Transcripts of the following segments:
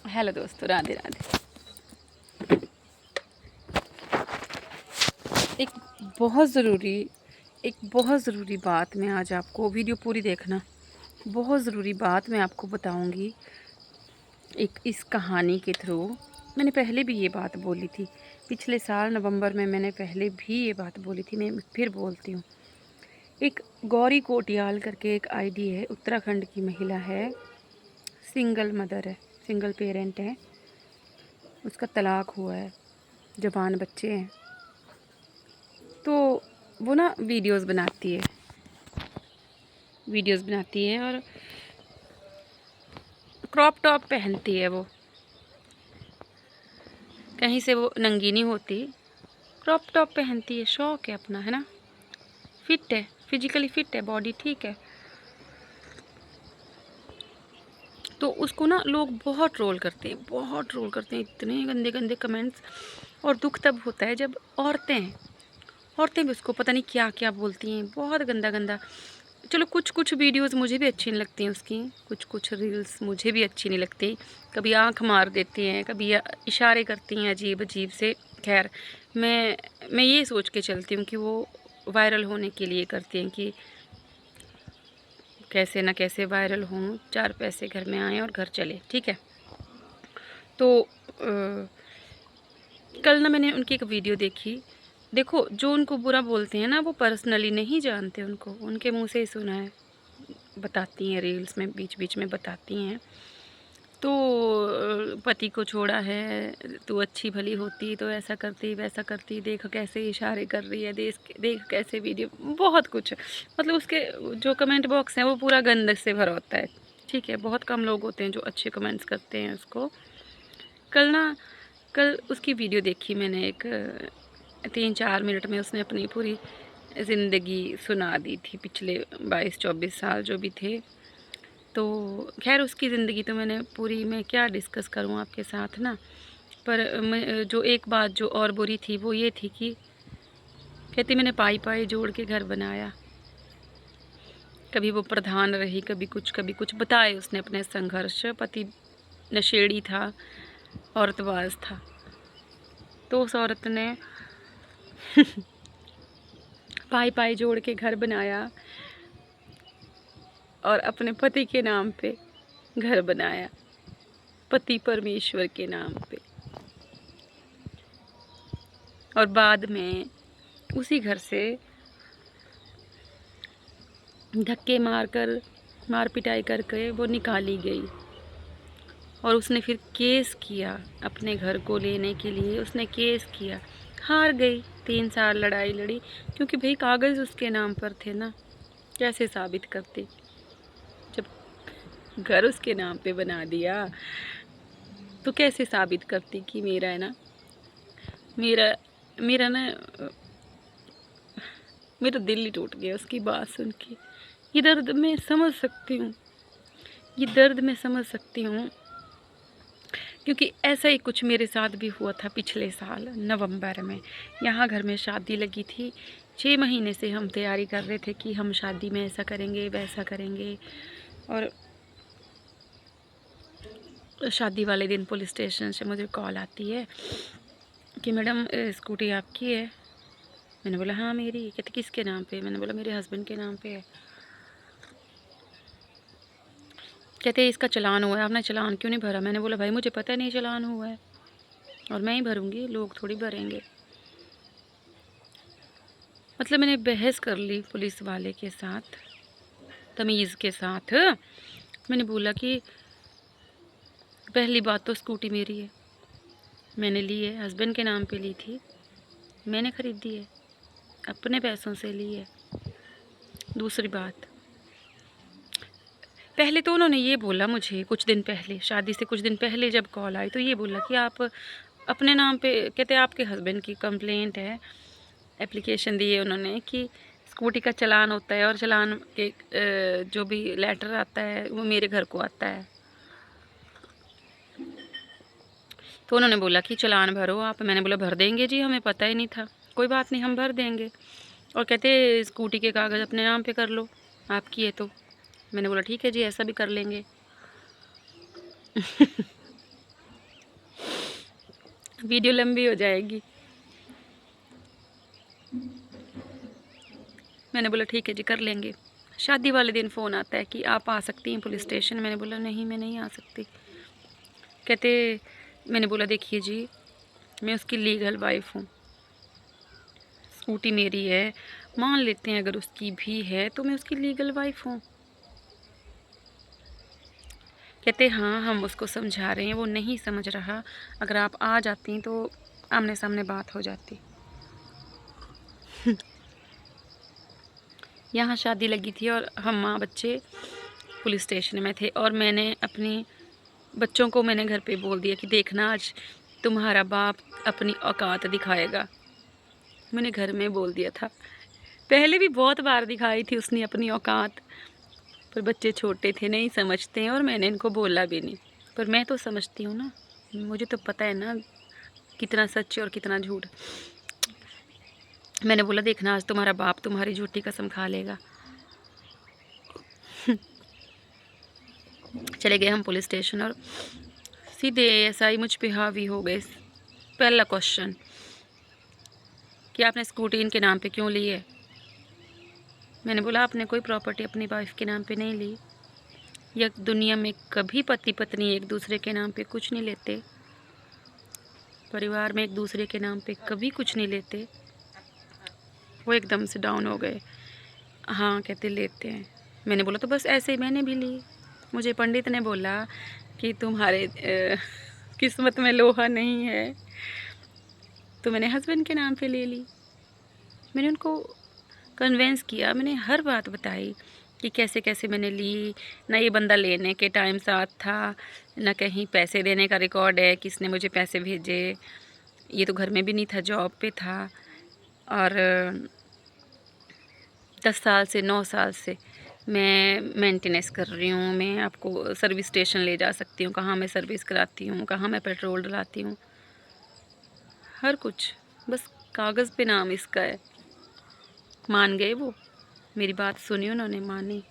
Hello दोस्तों, राधे राधे। एक बहुत ज़रूरी बहुत ज़रूरी बात मैं आज आपको, वीडियो पूरी देखना। बहुत ज़रूरी बात मैं आपको बताऊंगी एक इस कहानी के थ्रू। मैंने पहले भी ये बात बोली थी, पिछले साल नवंबर में मैंने पहले भी ये बात बोली थी, मैं फिर बोलती हूँ। एक गौरी कोटियाल करके एक आईडी है, उत्तराखंड की महिला है, सिंगल मदर है, सिंगल पेरेंट है, उसका तलाक हुआ है, जवान बच्चे हैं। तो वो ना वीडियोस बनाती है और क्रॉप टॉप पहनती है। वो कहीं से वो नंगी नहीं होती, क्रॉप टॉप पहनती है, शौक है अपना, है ना। फिट है, फिजिकली फिट है, बॉडी ठीक है। तो उसको ना लोग बहुत ट्रोल करते हैं, इतने गंदे गंदे कमेंट्स। और दुख तब होता है जब औरतें भी उसको पता नहीं क्या क्या बोलती हैं, बहुत गंदा गंदा। चलो कुछ कुछ वीडियोस मुझे भी अच्छी नहीं लगती हैं उसकी, कुछ कुछ रील्स मुझे भी अच्छी नहीं लगती। कभी आंख मार देती हैं, कभी इशारे करती हैं अजीब अजीब से। खैर, मैं ये सोच के चलती हूँ कि वो वायरल होने के लिए करती हैं, कि कैसे ना कैसे वायरल हों, 4 पैसे घर में आएँ और घर चले, ठीक है। तो कल ना मैंने उनकी एक वीडियो देखी। देखो, जो उनको बुरा बोलते हैं ना, वो पर्सनली नहीं जानते उनको, उनके मुंह से ही सुना है, बताती हैं रील्स में, बीच बीच में बताती हैं। तो पति को छोड़ा है, तू अच्छी भली होती तो ऐसा करती वैसा करती, देख कैसे इशारे कर रही है, देख कैसे वीडियो, बहुत कुछ। मतलब उसके जो कमेंट बॉक्स है वो पूरा गंद से भरा होता है, ठीक है। बहुत कम लोग होते हैं जो अच्छे कमेंट्स करते हैं उसको। कल उसकी वीडियो देखी मैंने, एक 3-4 मिनट में उसने अपनी पूरी ज़िंदगी सुना दी थी, पिछले 22-24 साल जो भी थे। तो खैर, उसकी ज़िंदगी तो मैंने पूरी, मैं क्या डिस्कस करूँ आपके साथ ना। पर जो एक बात जो और बुरी थी वो ये थी कि कहती मैंने पाई पाई जोड़ के घर बनाया। कभी वो प्रधान रही, कभी कुछ बताए उसने अपने संघर्ष। पति नशेड़ी था, औरतबाज था। तो उस औरत ने पाई पाई जोड़ के घर बनाया और अपने पति के नाम पे घर बनाया, पति परमेश्वर के नाम पे। और बाद में उसी घर से धक्के मार पिटाई करके वो निकाली गई। और उसने फिर केस किया अपने घर को लेने के लिए, उसने केस किया, हार गई। 3 साल लड़ाई लड़ी, क्योंकि भाई कागज़ उसके नाम पर थे ना। कैसे साबित करती, जब घर उसके नाम पे बना दिया तो कैसे साबित करती कि मेरा है ना, मेरा मेरा ना मेरा दिल ही टूट गया उसकी बात सुन के। ये दर्द मैं समझ सकती हूँ, क्योंकि ऐसा ही कुछ मेरे साथ भी हुआ था पिछले साल नवंबर में। यहाँ घर में शादी लगी थी, 6 महीने से हम तैयारी कर रहे थे कि हम शादी में ऐसा करेंगे वैसा करेंगे। और शादी वाले दिन पुलिस स्टेशन से मुझे कॉल आती है कि मैडम स्कूटी आपकी है। मैंने बोला हाँ मेरी। कहते किसके नाम पे? मैंने बोला मेरे हस्बैंड के नाम पे है। कहते इसका चालान हुआ है, आपने चालान क्यों नहीं भरा? मैंने बोला भाई मुझे पता नहीं चालान हुआ है, और मैं ही भरूंगी, लोग थोड़ी भरेंगे। मतलब मैंने बहस कर ली पुलिस वाले के साथ, तमीज़ के साथ। मैंने बोला कि पहली बात तो स्कूटी मेरी है, मैंने ली है, हस्बैंड के नाम पे ली थी, मैंने ख़रीदी है, अपने पैसों से ली है। दूसरी बात, पहले तो उन्होंने ये बोला मुझे कुछ दिन पहले, शादी से कुछ दिन पहले जब कॉल आई, तो ये बोला कि आप अपने नाम पे, कहते आपके हस्बैंड की कंप्लेंट है, एप्लीकेशन दी है उन्होंने कि स्कूटी का चालान होता है और चालान के जो भी लेटर आता है वो मेरे घर को आता है। तो उन्होंने बोला कि चालान भरो आप। मैंने बोला भर देंगे जी, हमें पता ही नहीं था। कोई बात नहीं, हम भर देंगे। और कहते स्कूटी के कागज़ अपने नाम पे कर लो, आपकी है तो। मैंने बोला ठीक है जी, ऐसा भी कर लेंगे। वीडियो लंबी हो जाएगी। मैंने बोला ठीक है जी, कर लेंगे। शादी वाले दिन फ़ोन आता है कि आप आ सकती हैं पुलिस स्टेशन। मैंने बोला नहीं, मैं नहीं आ सकती। कहते, मैंने बोला देखिए जी, मैं उसकी लीगल वाइफ हूँ, स्कूटी मेरी है, मान लेते हैं अगर उसकी भी है तो मैं उसकी लीगल वाइफ हूँ। कहते हाँ, हम उसको समझा रहे हैं, वो नहीं समझ रहा, अगर आप आ जाती तो आमने सामने बात हो जाती। यहाँ शादी लगी थी और हम माँ बच्चे पुलिस स्टेशन में थे, और मैंने अपनी बच्चों को मैंने घर पे बोल दिया कि देखना आज तुम्हारा बाप अपनी औकात दिखाएगा। मैंने घर में बोल दिया था। पहले भी बहुत बार दिखाई थी उसने अपनी औकात, पर बच्चे छोटे थे, नहीं समझते हैं, और मैंने इनको बोला भी नहीं। पर मैं तो समझती हूँ ना, मुझे तो पता है ना कितना सच और कितना झूठ। मैंने बोला देखना आज तुम्हारा बाप तुम्हारी झूठी कसम खा लेगा। चले गए हम पुलिस स्टेशन और सीधे एएसआई मुझ पे हावी हो गए। पहला क्वेश्चन कि आपने स्कूटी इनके नाम पे क्यों ली है। मैंने बोला आपने कोई प्रॉपर्टी अपनी वाइफ के नाम पे नहीं ली। या दुनिया में कभी पति पत्नी एक दूसरे के नाम पे कुछ नहीं लेते, परिवार में एक दूसरे के नाम पे कभी कुछ नहीं लेते। वो एकदम से डाउन हो गए। हाँ कहते लेते हैं। मैंने बोला तो बस ऐसे ही मैंने भी ली। मुझे पंडित ने बोला कि तुम्हारे किस्मत में लोहा नहीं है, तो मैंने हस्बैंड के नाम पे ले ली। मैंने उनको कन्वेंस किया, मैंने हर बात बताई कि कैसे कैसे मैंने ली। ना ये बंदा लेने के टाइम साथ था, ना कहीं पैसे देने का रिकॉर्ड है किसने मुझे पैसे भेजे। ये तो घर में भी नहीं था, जॉब पे था। और 10 साल से 9 साल से मैं मेंटेनेंस कर रही हूँ। मैं आपको सर्विस स्टेशन ले जा सकती हूँ, कहाँ मैं सर्विस कराती हूँ, कहाँ मैं पेट्रोल डलाती हूँ, हर कुछ। बस कागज़ पे नाम इसका है। मान गए वो, मेरी बात सुनी उन्होंने, मानी।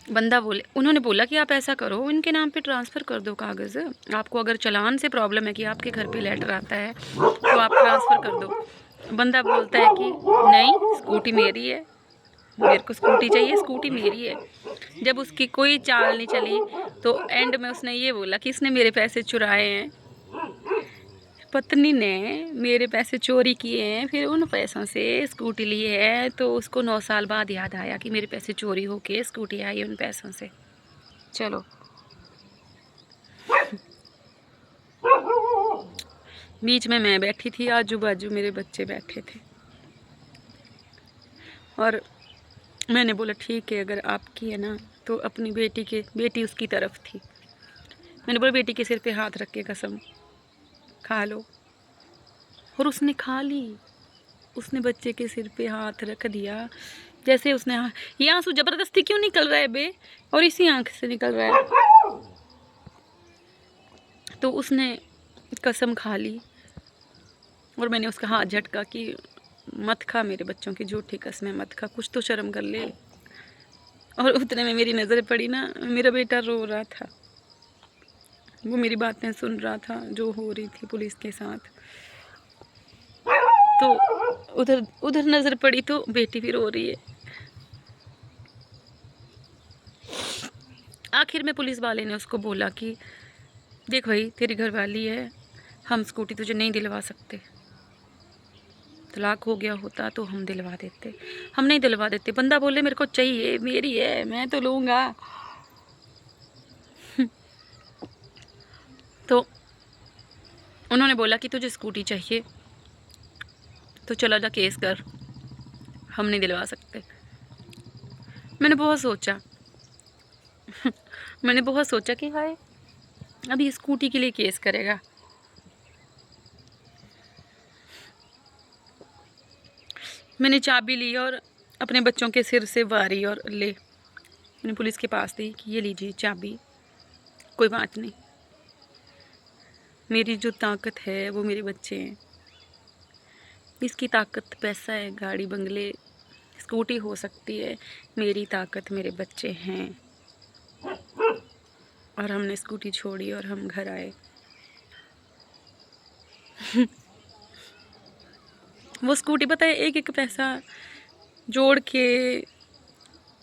बंदा बोले, उन्होंने बोला कि आप ऐसा करो इनके नाम पे ट्रांसफ़र कर दो कागज़। आपको अगर चालान से प्रॉब्लम है कि आपके घर पे लेटर आता है तो आप ट्रांसफ़र कर दो। बंदा बोलता है कि नहीं, स्कूटी मेरी है, मेरे को स्कूटी चाहिए, स्कूटी मेरी है। जब उसकी कोई चाल नहीं चली तो एंड में उसने ये बोला कि इसने मेरे पैसे चुराए हैं, पत्नी ने मेरे पैसे चोरी किए हैं, फिर उन पैसों से स्कूटी ली है। तो उसको 9 साल बाद याद आया कि मेरे पैसे चोरी होके स्कूटी आई उन पैसों से। चलो बीच में मैं बैठी थी, आजू बाजू मेरे बच्चे बैठे थे, और मैंने बोला ठीक है अगर आपकी है ना तो अपनी बेटी उसकी तरफ थी। मैंने बोला बेटी के सिर पे हाथ रख के कसम खा लो, और उसने खा ली। उसने बच्चे के सिर पे हाथ रख दिया। जैसे उसने ये आंसू ज़बरदस्ती क्यों निकल रहा है बे, और इसी आंख से निकल रहा है। तो उसने कसम खा ली, और मैंने उसका हाथ झटका कि मत खा मेरे बच्चों की झूठी कसमें, मत खा, कुछ तो शर्म कर ले। और उतने में मेरी नज़र पड़ी ना, मेरा बेटा रो रहा था, वो मेरी बातें सुन रहा था जो हो रही थी पुलिस के साथ। तो उधर उधर नज़र पड़ी तो बेटी भी रो रही है। आखिर में पुलिस वाले ने उसको बोला कि देख भाई तेरी घरवाली है, हम स्कूटी तुझे नहीं दिलवा सकते, तलाक हो गया होता तो हम दिलवा देते, हम नहीं दिलवा देते। बंदा बोले मेरे को चाहिए, मेरी है, मैं तो लूँगा। तो उन्होंने बोला कि तुझे स्कूटी चाहिए तो चला जा केस कर, हम नहीं दिलवा सकते। मैंने बहुत सोचा मैंने बहुत सोचा कि हाय अब ये स्कूटी के लिए केस करेगा। मैंने चाबी ली और अपने बच्चों के सिर से वारी और ले मैंने पुलिस के पास दी कि ये लीजिए चाबी, कोई बात नहीं, मेरी जो ताकत है वो मेरे बच्चे हैं। इसकी ताकत पैसा है, गाड़ी बंगले स्कूटी हो सकती है, मेरी ताकत मेरे बच्चे हैं। और हमने स्कूटी छोड़ी और हम घर आए। वो स्कूटी पता है, एक एक पैसा जोड़ के,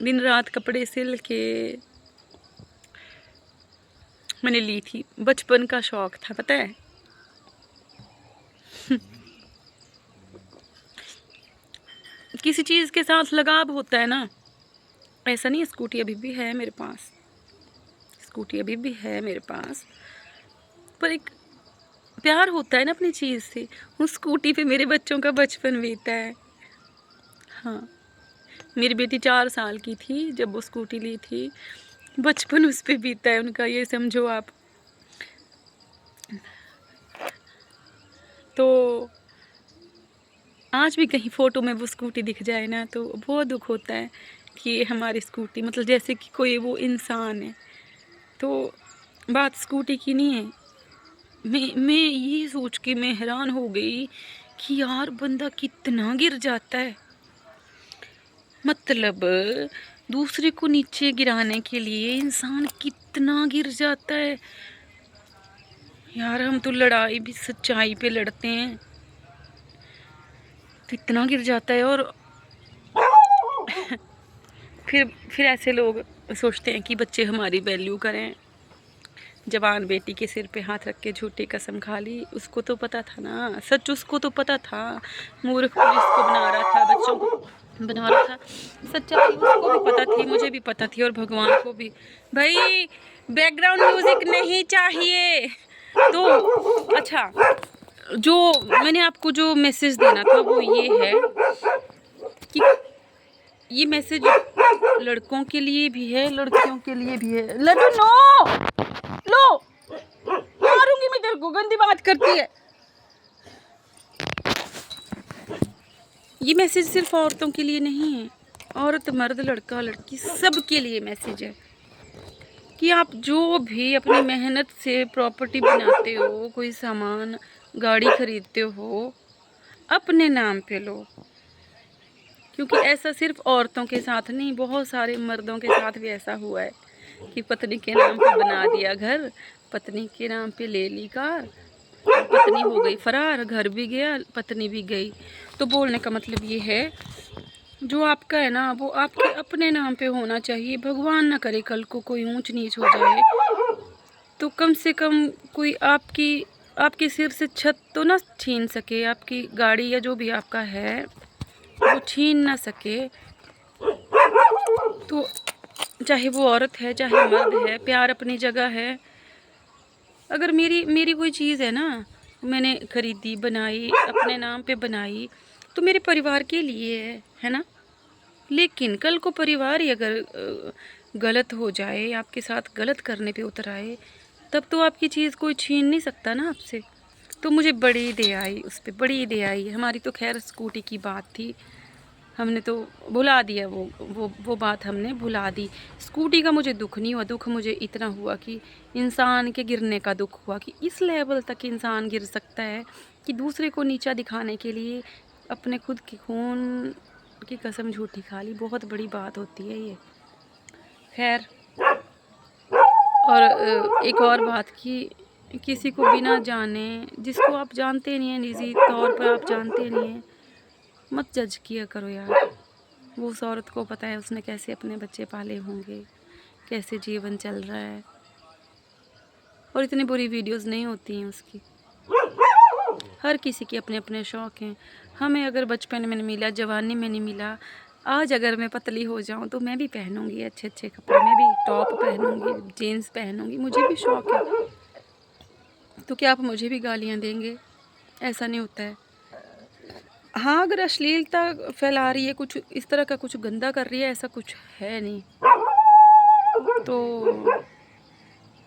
दिन रात कपड़े सिल के मैंने ली थी। बचपन का शौक था, पता है। किसी चीज़ के साथ लगाव होता है ना, ऐसा नहीं है। स्कूटी अभी भी है मेरे पास, स्कूटी अभी भी है मेरे पास, पर एक प्यार होता है ना अपनी चीज़ से। उस स्कूटी पे मेरे बच्चों का बचपन बीता है। हाँ, मेरी बेटी 4 साल की थी जब वो स्कूटी ली थी, बचपन उस पे बीता है उनका, ये समझो आप। तो आज भी कहीं फ़ोटो में वो स्कूटी दिख जाए ना तो बहुत दुख होता है कि ये हमारी स्कूटी, मतलब जैसे कि कोई वो इंसान है। तो बात स्कूटी की नहीं है। मैं ये सोच के मैं हैरान हो गई कि यार बंदा कितना गिर जाता है, मतलब दूसरे को नीचे गिराने के लिए इंसान कितना गिर जाता है यार। हम तो लड़ाई भी सच्चाई पे लड़ते हैं तो इतना गिर जाता है। और फिर ऐसे लोग सोचते हैं कि बच्चे हमारी वैल्यू करें। जवान बेटी के सिर पे हाथ रख के झूठी कसम खा ली। उसको तो पता था ना, सच उसको तो पता था। मूर्ख पुलिस को बना रहा था, बच्चों को बना रहा था। सच्चाई उसको भी पता थी, मुझे भी पता थी, और भगवान को भी। भाई बैकग्राउंड म्यूजिक नहीं चाहिए। तो अच्छा, जो मैंने आपको जो मैसेज देना था वो ये है कि ये मैसेज लड़कों के लिए भी है, लड़कियों के लिए भी है। लड्डू नो, लो मारूंगी मैं तेरे को, गंदी बात करती है। ये मैसेज सिर्फ औरतों के लिए नहीं है, औरत मर्द लड़का लड़की सब के लिए मैसेज है कि आप जो भी अपनी मेहनत से प्रॉपर्टी बनाते हो, कोई सामान गाड़ी खरीदते हो, अपने नाम पे लो। क्योंकि ऐसा सिर्फ औरतों के साथ नहीं, बहुत सारे मर्दों के साथ भी ऐसा हुआ है कि पत्नी के नाम पे बना दिया घर, पत्नी के नाम पे ले ली कार, पत्नी हो गई फरार, घर भी गया, पत्नी भी गई। तो बोलने का मतलब ये है, जो आपका है ना वो आपके अपने नाम पे होना चाहिए। भगवान ना करे कल को कोई ऊंच नीच हो जाए तो कम से कम कोई आपके सिर से छत तो ना छीन सके, आपकी गाड़ी या जो भी आपका है वो छीन ना सके। तो चाहे वो औरत है चाहे मर्द है, प्यार अपनी जगह है। अगर मेरी कोई चीज़ है ना, मैंने खरीदी, बनाई, अपने नाम पे बनाई, तो मेरे परिवार के लिए है ना। लेकिन कल को परिवार ही अगर गलत हो जाए, आपके साथ गलत करने पे उतर आए, तब तो आपकी चीज़ कोई छीन नहीं सकता ना आपसे। तो मुझे बड़ी दया आई उस पर, बड़ी दया आई। हमारी तो खैर स्कूटी की बात थी, हमने तो भुला दिया, वो बात हमने भुला दी। स्कूटी का मुझे दुख नहीं हुआ, दुख मुझे इतना हुआ कि इंसान के गिरने का दुख हुआ कि इस लेवल तक इंसान गिर सकता है कि दूसरे को नीचा दिखाने के लिए अपने खुद के खून की कसम झूठी खा ली। बहुत बड़ी बात होती है ये। खैर, और एक और बात कि किसी को बिना जाने, जिसको आप जानते नहीं हैं, निजी तौर पर आप जानते नहीं हैं, मत जज किया करो यार। वो उस औरत को पता है उसने कैसे अपने बच्चे पाले होंगे, कैसे जीवन चल रहा है, और इतनी बुरी वीडियोस नहीं होती हैं उसकी। हर किसी के अपने अपने शौक़ हैं। हमें अगर बचपन में नहीं मिला, जवानी में नहीं मिला, आज अगर मैं पतली हो जाऊं तो मैं भी पहनूंगी अच्छे अच्छे कपड़े, मैं भी टॉप पहनूंगी, जीन्स पहनूंगी, मुझे भी शौक़ है। तो क्या आप मुझे भी गालियाँ देंगे? ऐसा नहीं होता है। हाँ, अगर अश्लीलता फैला रही है, कुछ इस तरह का कुछ गंदा कर रही है, ऐसा कुछ है नहीं, तो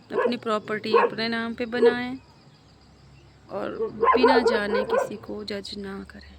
अपनी प्रॉपर्टी अपने नाम पे बनाएं और बिना जाने किसी को जज ना करें।